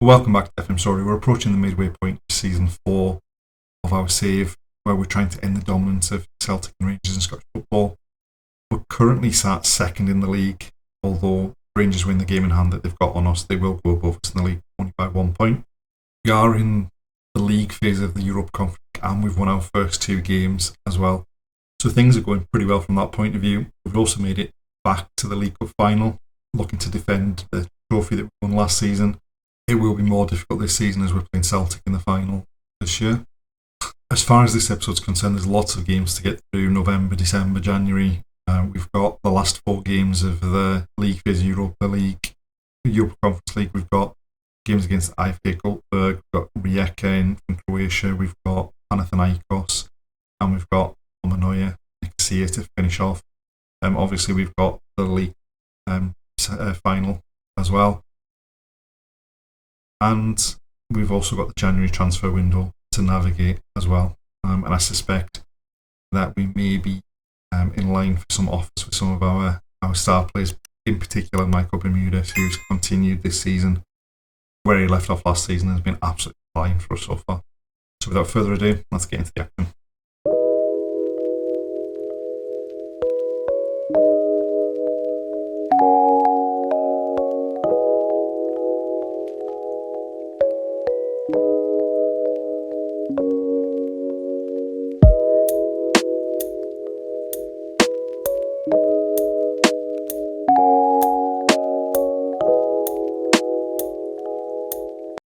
Welcome back to FM24. We're approaching the midway point of season 4 of our save, where we're trying to end the dominance of Celtic and Rangers in Scottish football. We're currently sat second in the league, although Rangers win the game in hand that they've got on us. They will go above us in the league only by 1 point. We are in the league phase of the Europa Conference League, and we've won our first 2 games as well. So things are going pretty well from that point of view. We've also made it back to the League Cup final, looking to defend the trophy that we won last season. It will be more difficult this season as we're playing Celtic in the final this year. As far as this episode's concerned, there's lots of games to get through: November, December, January. We've got the last 4 games of the league phase, Europa Conference League. We've got games against IFK Goldberg, we've got Rijeka from Croatia, we've got Panathinaikos, and we've got Omanoia Nicosia to finish off. Obviously, we've got the league final as well. And we've also got the January transfer window to navigate as well. And I suspect that we may be in line for some offers with some of our star players, in particular Michael Bermuda, who's continued this season where he left off last season and has been absolutely flying for us so far. So without further ado, let's get into the action.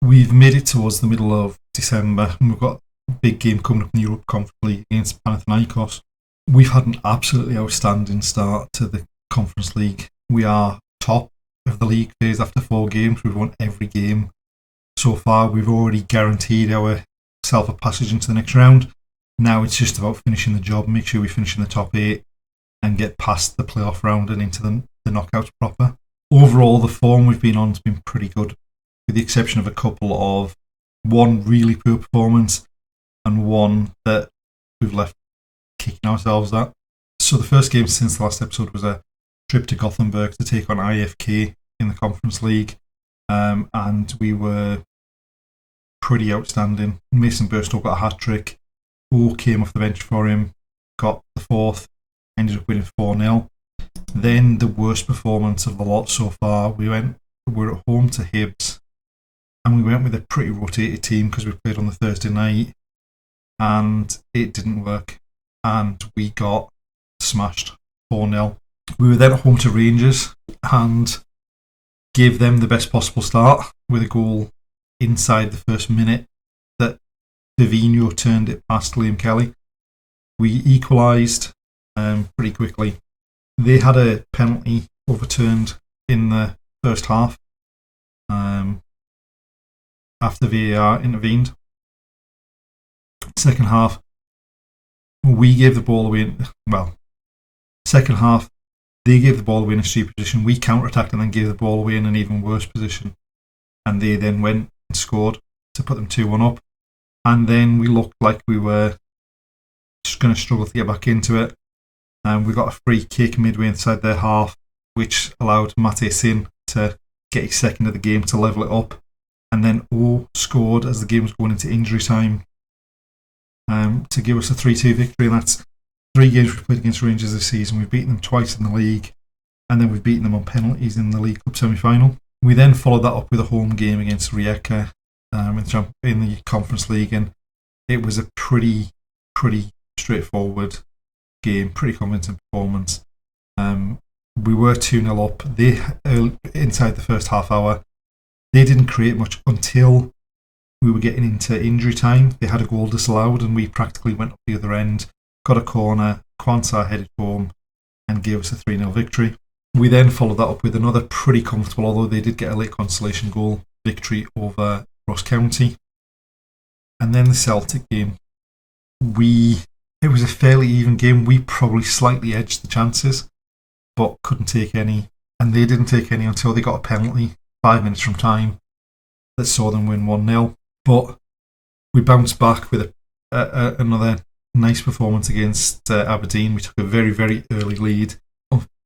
We've made it towards the middle of December and we've got a big game coming up in the Europa Conference League against Panathinaikos. We've had an absolutely outstanding start to the Conference League. We are top of the league phase after 4 games. We've won every game so far. We've already guaranteed ourselves a passage into the next round. Now it's just about finishing the job, make sure we finish in the top 8 and get past the playoff round and into the knockouts proper. Overall, the form we've been on has been pretty good, with the exception of a couple of one really poor performance and one that we've left kicking ourselves at. So the first game since the last episode was a trip to Gothenburg to take on IFK in the Conference League, and we were pretty outstanding. Mason Burstow got a hat-trick. O came off the bench for him, got the 4th, ended up winning 4-0. Then the worst performance of the lot so far, we're at home to Hibs, and we went with a pretty rotated team because we played on the Thursday night and it didn't work and we got smashed 4-0. We were then at home to Rangers and gave them the best possible start with a goal inside the first minute that Vivino turned it past Liam Kelly. We equalised pretty quickly. They had a penalty overturned in the first half after VAR intervened. Second half, we gave the ball away. Second half, they gave the ball away in a stupid position. We counter-attacked and then gave the ball away in an even worse position. And they then went and scored to put them 2-1 up. And then we looked like we were just going to struggle to get back into it. And we got a free kick midway inside their half, which allowed Mate Sin to get his second of the game to level it up. And then O scored as the game was going into injury time to give us a 3-2 victory. And that's 3 games we've played against Rangers this season. We've beaten them twice in the league, and then we've beaten them on penalties in the League Cup semi-final. We then followed that up with a home game against Rijeka in the Conference League, and it was a pretty straightforward game, pretty convincing performance. We were 2-0 up. They inside the first half hour, they didn't create much until we were getting into injury time. They had a goal disallowed and we practically went up the other end, got a corner, Kwanzaa headed home and gave us a 3-0 victory. We then followed that up with another pretty comfortable, although they did get a late consolation goal, victory over Ross County. And then the Celtic game, it was a fairly even game. We probably slightly edged the chances, but couldn't take any. And they didn't take any until they got a penalty 5 minutes from time that saw them win 1-0. But we bounced back with another nice performance against Aberdeen. We took a very, very early lead.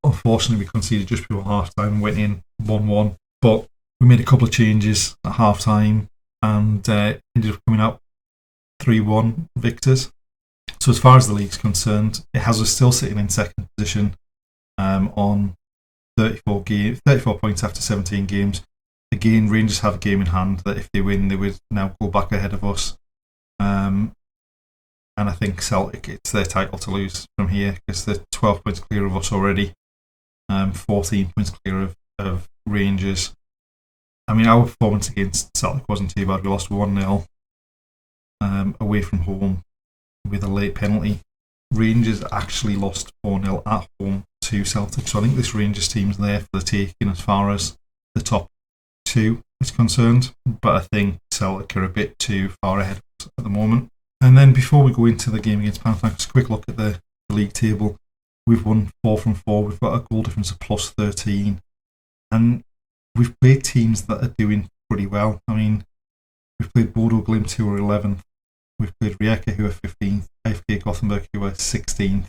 Unfortunately, we conceded just before half time and went in 1-1. But we made a couple of changes at half time and ended up coming out 3-1 victors. So as far as the league's concerned, it has us still sitting in second position on 34 points after 17 games. Again, Rangers have a game in hand that if they win, they would now go back ahead of us. And I think Celtic, it's their title to lose from here because they're 12 points clear of us already, 14 points clear of Rangers. I mean, our performance against Celtic wasn't too bad. We lost 1-0 away from home with a late penalty. Rangers actually lost 4-0 at home to Celtic. So I think this Rangers team's there for the taking as far as the top two is concerned. But I think Celtic are a bit too far ahead of us at the moment. And then before we go into the game against Panathinaikos, a quick look at the league table. We've won 4 from 4. We've got a goal difference of plus 13. And we've played teams that are doing pretty well. I mean, we've played Bodo Glimt, who are 11th. We've played Rijeka, who are 15th. IFK Gothenburg, who are 16th.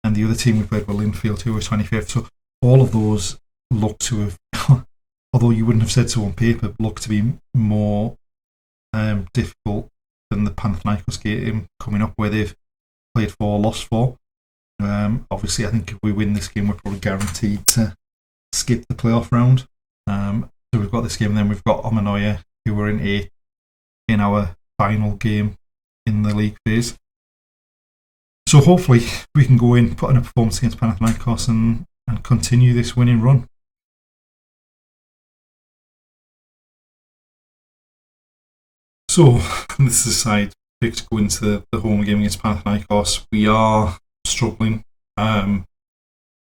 And the other team we played were Linfield, who were 25th. So all of those look to have, although you wouldn't have said so on paper, look to be more difficult than the Panathinaikos game coming up, where they've played 4, lost 4. Obviously, I think if we win this game, we're probably guaranteed to skip the playoff round. So we've got this game, and then we've got Omanoia, who were in 8th in our final game in the league phase. So hopefully we can go in, put in a performance against Panathinaikos and continue this winning run. So this is a side pick to go into the home game against Panathinaikos. We are struggling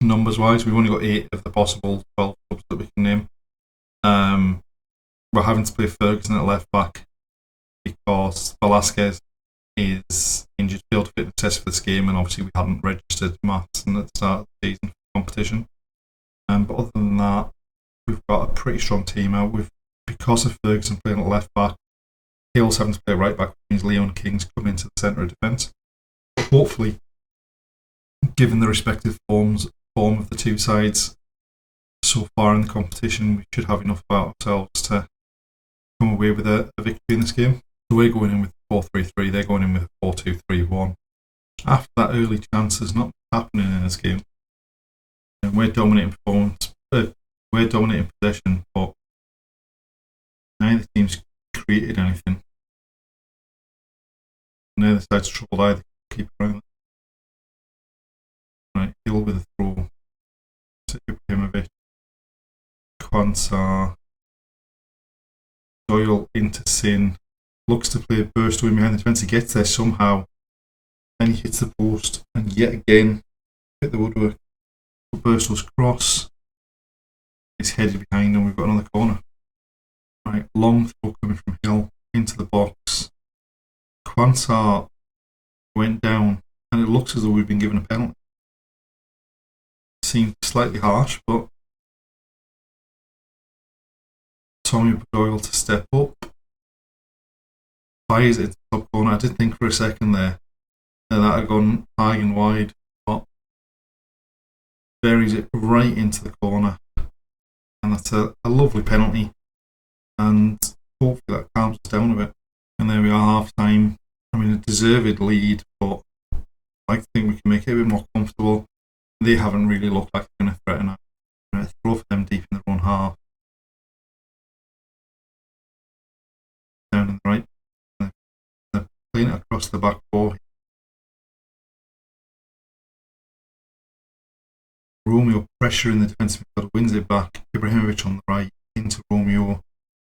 numbers wise. We've only got 8 of the possible 12 clubs that we can name. We're having to play Ferguson at left back because Velasquez is injured, failed fitness test for this game, and obviously we hadn't registered Matson at the start of the season for competition. But other than that, we've got a pretty strong team out. Because of Ferguson playing at left back, Hale's having to play right back, which means Leon King's come into the centre of defence. Hopefully, given the respective form of the two sides so far in the competition, we should have enough about ourselves to come away with a victory in this game. So we're going in with 4-3-3, they're going in with 4-2-3-1. After that early chance, there's not happening in this game. And we're dominating performance, we're dominating possession, but neither team's created anything. Neither side's troubled either. Keep around. Right, Hill with a throw. Ibrahimovic. Kwanzaa. Doyle into Sin. Looks to play a burst away behind the defence. He gets there somehow. Then he hits the post. And yet again, hit the woodwork. Burstall's cross. It's headed behind, and we've got another corner. Right, long throw coming from Hill into the box. Kwanzaa went down, and it looks as though we've been given a penalty. Seemed slightly harsh, but Tommy Doyle to step up, fires it into the top corner. I did think for a second there that had gone high and wide, but buries it right into the corner, and that's a lovely penalty, and hopefully that calms us down a bit. And there we are, half time. I mean, a deserved lead, but I think we can make it a bit more comfortable. They haven't really looked like they're going to threaten us. We're going to throw for them deep in their own half. Down in the right. They're playing it across the back four. Romeo pressuring the defensive midfielder, wins it back. Ibrahimovic on the right, into Romeo,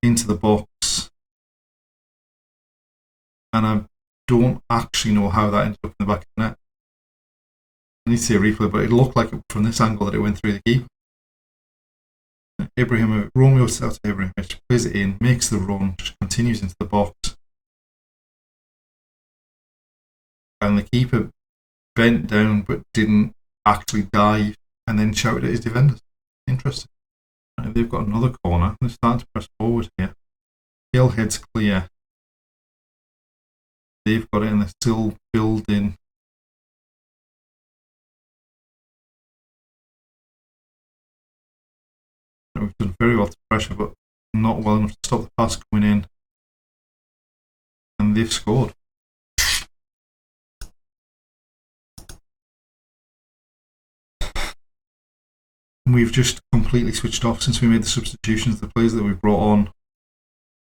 into the box. And I don't actually know how that ended up in the back of the net. I need to see a replay, but it looked like from this angle that it went through the keeper. Romeo starts to Ibrahimovic, plays it in, makes the run, just continues into the box. And the keeper bent down but didn't actually dive and then shouted at his defenders. Interesting. Right, they've got another corner. They're starting to press forward here. Hill heads clear. They've got it and they're still building. We've done very well to pressure, but not well enough to stop the pass coming in, and they've scored. We've just completely switched off since we made the substitutions. The players that we brought on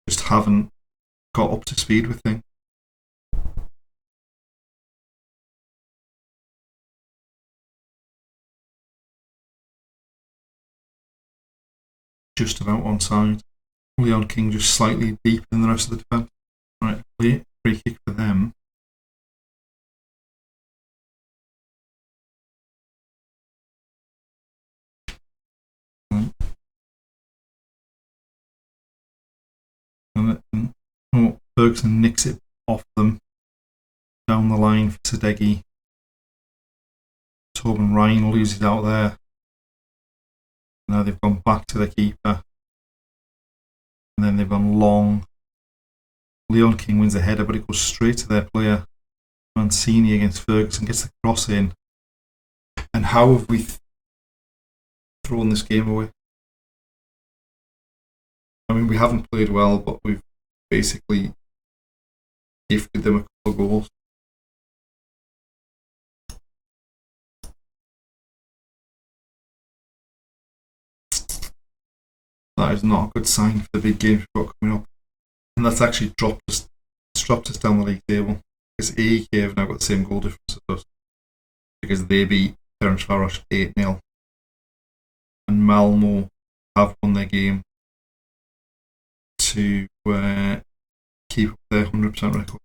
just haven't got up to speed with things. Just about onside. Leon King just slightly deeper than the rest of the defence. Right, free kick for them. And Ferguson nicks it off them down the line for Sadeghi. Tobin Ryan loses out there. Now they've gone back to the keeper. And then they've gone long. Leon King wins the header, but it goes straight to their player. Mancini against Ferguson gets the cross in. And how have we thrown this game away? I mean, we haven't played well, but we've basically gifted them a couple of goals. That is not a good sign for the big games we've got coming up. And that's actually dropped us down the league table. Because AEK have now got the same goal difference as us. Because they beat Ferencvaros 8-0. And Malmo have won their game to keep up their 100% record.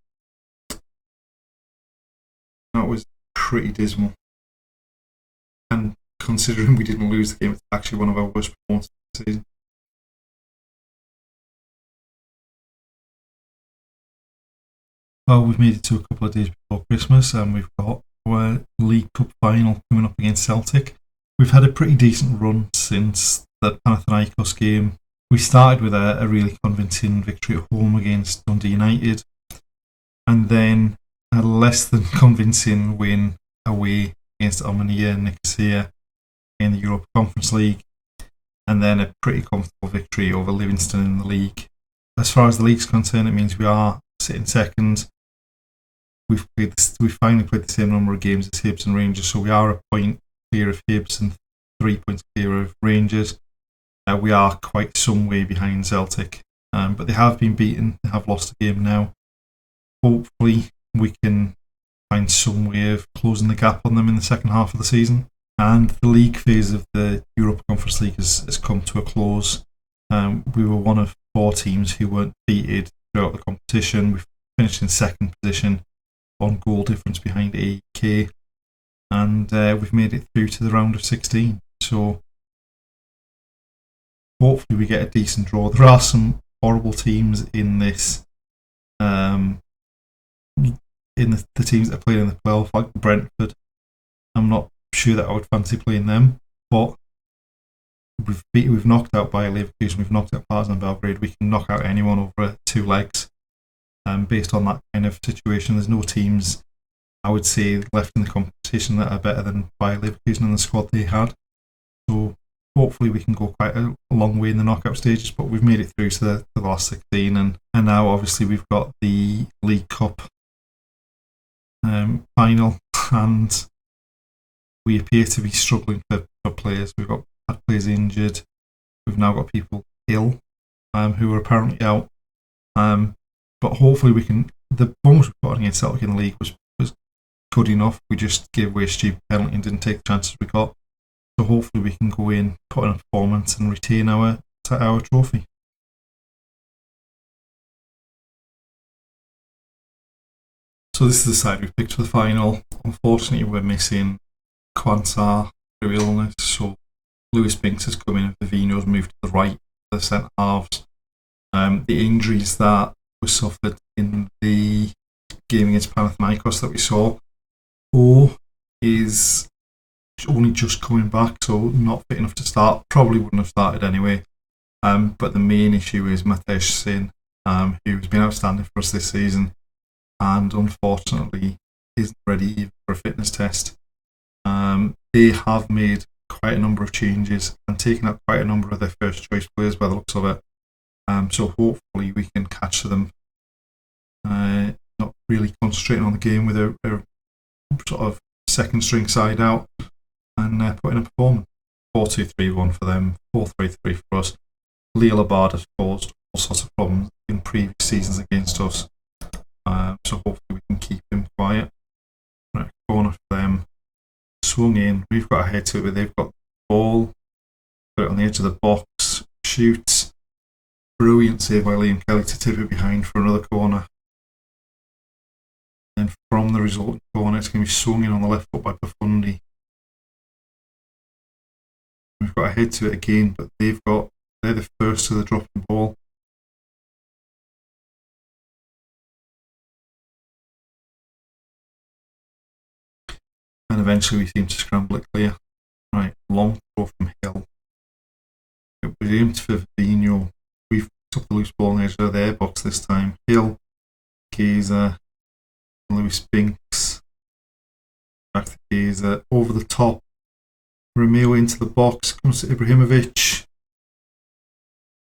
That was pretty dismal. And considering we didn't lose the game, it's actually one of our worst performances of the season. Well, we've made it to a couple of days before Christmas, and we've got our League Cup final coming up against Celtic. We've had a pretty decent run since the Panathinaikos game. We started with a really convincing victory at home against Dundee United, and then a less than convincing win away against Omonia and Nicosia in the Europa Conference League, and then a pretty comfortable victory over Livingston in the league. As far as the league's concerned, it means we are sitting second. We've finally played the same number of games as Hibs and Rangers, so we are a point clear of Hibs and 3 points clear of Rangers. We are quite some way behind Celtic, but they have been beaten. They have lost a game now. Hopefully we can find some way of closing the gap on them in the second half of the season. And the league phase of the Europa Conference League has come to a close. We were one of 4 teams who weren't defeated throughout the competition. We finished in second position on goal difference behind AEK, and we've made it through to the round of 16. So hopefully we get a decent draw. There are some horrible teams in this, in the teams that are playing in the playoff, like Brentford. I'm not sure that I would fancy playing them, but we've knocked out Bayer Leverkusen, we've knocked out Partizan Belgrade. We can knock out anyone over 2 legs. Based on that kind of situation, there's no teams I would say left in the competition that are better than Bayer Leverkusen and the squad they had. So hopefully we can go quite a long way in the knockout stages, but we've made it through to the last 16, and now obviously we've got the League Cup final, and we appear to be struggling for players. We've had players injured, we've now got people ill who are apparently out, but hopefully we can. The bonus we put on against Celtic in the league was good enough. We just gave away a stupid penalty and didn't take the chances we got. So hopefully we can go in, put in a performance and retain our trophy. So this is the side we've picked for the final. Unfortunately we're missing Quansah through illness, so Lewis Binks has come in and Vivino's moved to the right for the centre halves. The injuries that were suffered in the game against Panathinaikos that we saw, is only just coming back, so not fit enough to start. Probably wouldn't have started anyway. But the main issue is Matej Sin, who's been outstanding for us this season, and unfortunately isn't ready for a fitness test. They have made quite a number of changes and taken out quite a number of their first choice players by the looks of it. So hopefully we can catch them not really concentrating on the game with a sort of second string side out and put in a performance. 4-2-3-1 for them, 4-3-3 for us. Leo Labard has caused all sorts of problems in previous seasons against us, so hopefully we can keep him quiet. Right, corner for them, swung in, we've got a head to it, but they've got the ball, put it on the edge of the box, shoots, brilliant save by Liam Kelly to tip it behind for another corner. Then from the resulting corner, it's going to be swung in on the left foot by Profundi. We've got a head to it again, but they're the first to the dropping ball. And eventually we seem to scramble it clear. Right, long throw from Hill. It was aimed for Vino. We've took the loose ball on the edge of their box this time. Hill, Gazer, Lewis Binks, back to Gazer, over the top. Romeo into the box, comes to Ibrahimovic.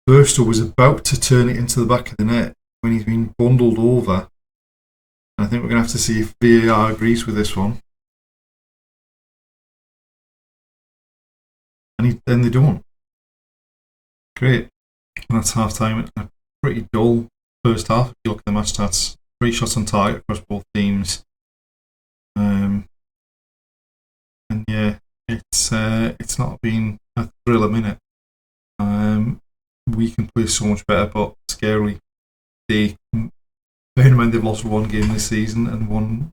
Burstow was about to turn it into the back of the net when he's been bundled over. And I think we're going to have to see if VAR agrees with this one. And then they don't. Great. And that's half time. A pretty dull first half if you look at the match stats. 3 shots on target across both teams. And yeah, it's not been a thrill a minute. We can play so much better, but scarily, bear in mind they've lost one game this season and won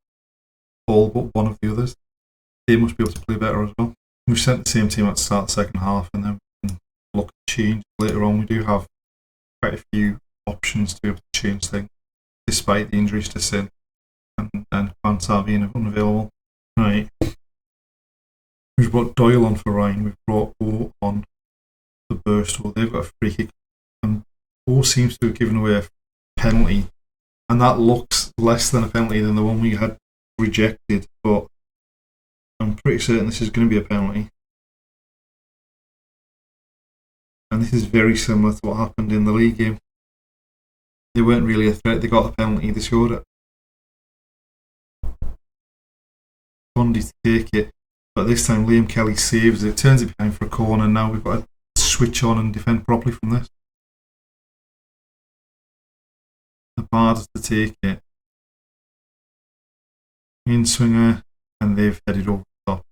all but one of the others. They must be able to play better as well. We've sent the same team at the start of the second half, and then we can look at change later on. We do have quite a few options to be able to change things, despite the injuries to Sin and Quantar being unavailable. Right. We've brought Doyle on for Ryan. We've brought O on for Burstow. They've got a free kick, and O seems to have given away a penalty, and that looks less than a penalty than the one we had rejected, but I'm pretty certain this is going to be a penalty. And this is very similar to what happened in the league game. They weren't really a threat, they got a penalty, they scored it. Bundy to take it, but this time Liam Kelly saves it, turns it behind for a corner, and now we've got to switch on and defend properly from this. The Bards to take it. In swinger, and they've headed over the top.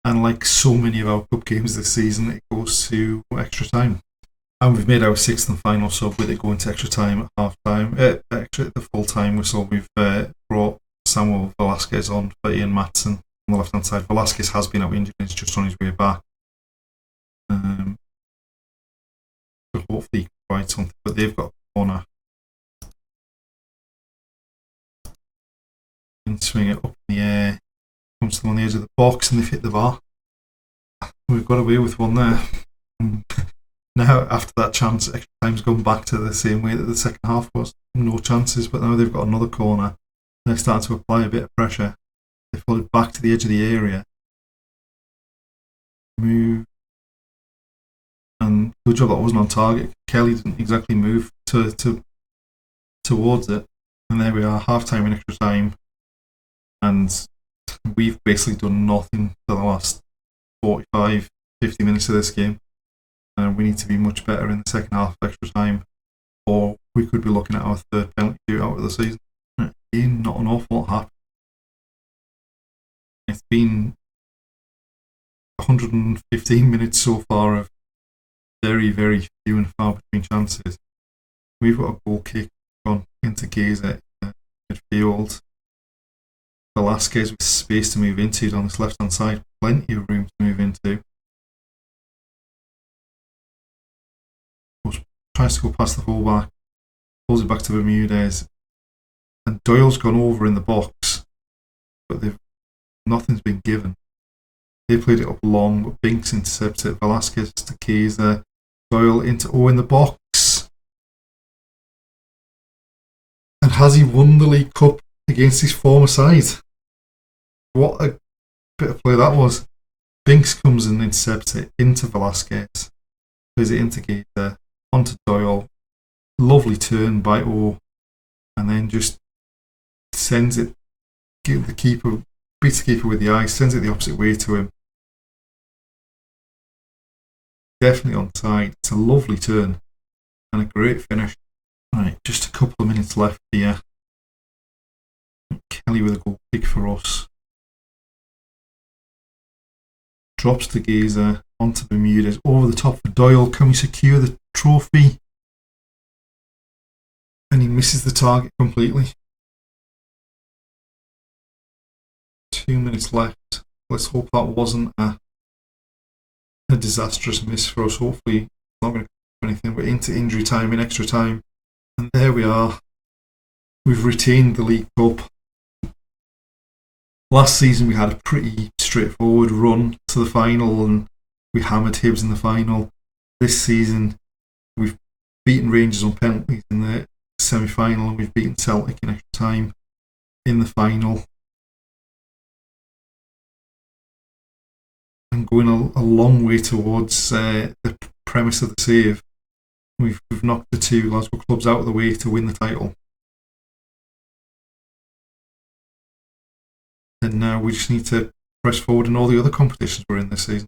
And like so many of our cup games this season, it goes to extra time. And we've made our 6th and final sub with it going to extra time at half time. The full time whistle, we've brought Samuel Velasquez on for Ian Matson on the left hand side. Velasquez has been out injured and is just on his way back. So hopefully he can provide something, but they've got a corner. And swing it up in the air. Comes to them on the edge of the box and they've hit the bar. We've got away with one there. Now, after that chance, extra time's gone back to the same way that the second half was. No chances, but now they've got another corner. They're starting to apply a bit of pressure. They followed back to the edge of the area. Move. And good job that wasn't on target. Kelly didn't exactly move towards it. And there we are, half time and extra time. And we've basically done nothing for the last 45, 50 minutes of this game. And we need to be much better in the second half of extra time, or we could be looking at our 3rd penalty shootout of the season. Again, not an awful lot happened. It's been 115 minutes so far of very, very few and far between chances. We've got a goal kick on into Gazer in midfield. Velasquez with space to move into on this left hand side, plenty of room to move into. Tries to go past the fullback, pulls it back to Bermudez, and Doyle's gone over in the box, but nothing's been given. They played it up long, but Binks intercepts it. Velasquez to Kaiser, Doyle into O in the box. And has he won the League Cup against his former side? What a bit of play that was. Binks comes and intercepts it into Velasquez, plays it into Kaiser, onto Doyle, lovely turn by O, and then just sends it, beats the keeper with the eye, sends it the opposite way to him. Definitely onside. It's a lovely turn and a great finish. Right, just a couple of minutes left here. Kelly with a goal kick for us. Drops to Gazer, onto Bermudez, over the top for Doyle. Can we secure the trophy? And he misses the target completely. 2 minutes left. Let's hope that wasn't a disastrous miss for us. Hopefully not going to do anything. We're into injury time, in extra time. And there we are. We've retained the League Cup. Last season we had a pretty straightforward run to the final and we hammered Hibs in the final. This season we've beaten Rangers on penalties in the semi-final and we've beaten Celtic in extra time in the final. And going a long way towards the premise of the save. We've knocked the two Glasgow clubs out of the way to win the title. And now we just need to press forward in all the other competitions we're in this season.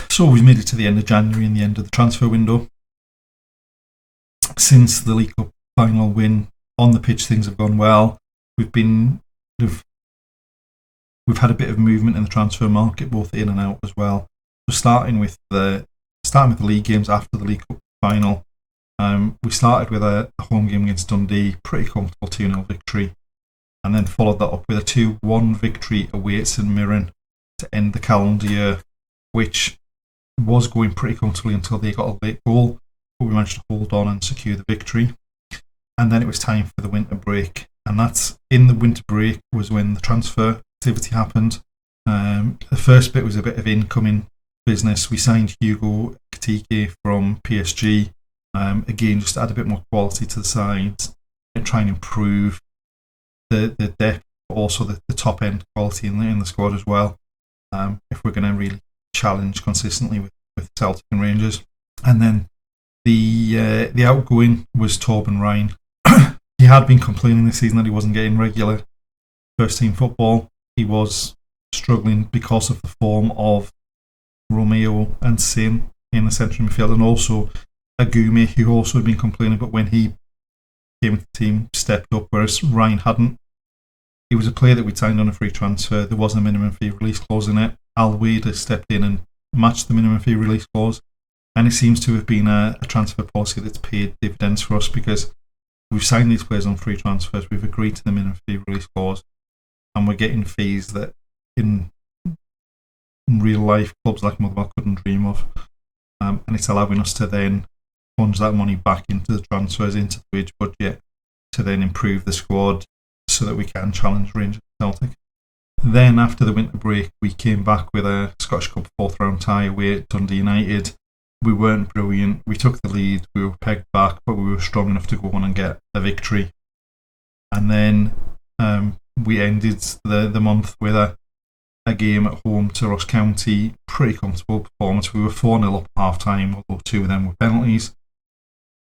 So we've made it to the end of January and the end of the transfer window. Since the League Cup final win, on the pitch things have gone well. We've had a bit of movement in the transfer market, both in and out as well. So starting with the league games after the League Cup final, we started with a home game against Dundee, pretty comfortable 2-0 victory, and then followed that up with a 2-1 victory away at St Mirren to end the calendar year, which was going pretty comfortably until they got a late goal, but we managed to hold on and secure the victory. And then it was time for the winter break, and that's in the winter break was when the transfer activity happened. The first bit was a bit of incoming business. We signed Hugo Ekitike from PSG. Again, just to add a bit more quality to the sides and try and improve the depth, but also the top end quality in the squad as well. If we're going to really challenge consistently with Celtic and Rangers. And then the outgoing was Torben Ryan. He had been complaining this season that he wasn't getting regular first team football. He was struggling because of the form of Romeo and Sin in the central midfield, and also Agumi, who also had been complaining, but when he came into the team, stepped up, whereas Ryan hadn't. He was a player that we'd signed on a free transfer. There was a minimum fee release clause in it. Al Wade stepped in and matched the minimum fee release clause, and it seems to have been a transfer policy that's paid dividends for us, because we've signed these players on free transfers, we've agreed to the minimum fee release clause, and we're getting fees that in real life clubs like Motherwell couldn't dream of. And it's allowing us to then plunge that money back into the transfers, into the wage budget, to then improve the squad so that we can challenge Rangers and Celtic. Then after the winter break, we came back with a Scottish Cup 4th round tie away at Dundee United. We weren't brilliant. We took the lead. We were pegged back, but we were strong enough to go on and get a victory. And then we ended the month with a game at home to Ross County. Pretty comfortable performance. We were 4-0 up at half time, although two of them were penalties.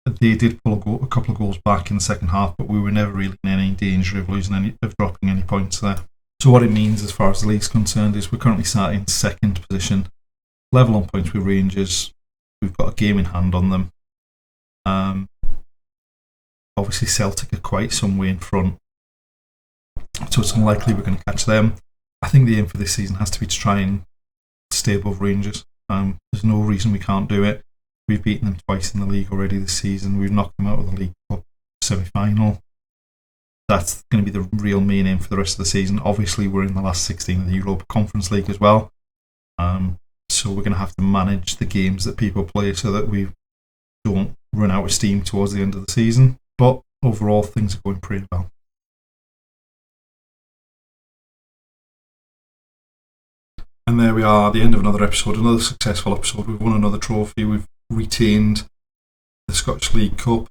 They did pull a couple of goals back in the second half, but we were never really in any danger of dropping any points there. So what it means as far as the league's concerned is we're currently sat in second position, level on points with Rangers. We've got a game in hand on them. Obviously Celtic are quite some way in front, so it's unlikely we're going to catch them. I think the aim for this season has to be to try and stay above Rangers. There's no reason we can't do it. We've beaten them twice in the league already this season. We've knocked them out of the League Cup semi-final. That's going to be the real main aim for the rest of the season. Obviously, we're in the last 16 of the Europa Conference League as well. So we're going to have to manage the games that people play so that we don't run out of steam towards the end of the season. But overall, things are going pretty well. And there we are, the end of another episode, another successful episode. We've won another trophy. We've retained the Scottish League Cup.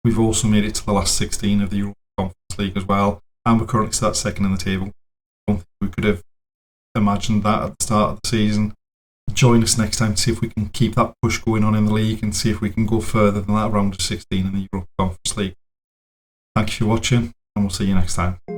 We've also made it to the last 16 of the Europa Conference League as well. And we're currently sat second in the table. I don't think we could have imagined that at the start of the season. join us next time to see if we can keep that push going on in the league and see if we can go further than that round of 16 in the Europa Conference League. Thank you for watching, and we'll see you next time.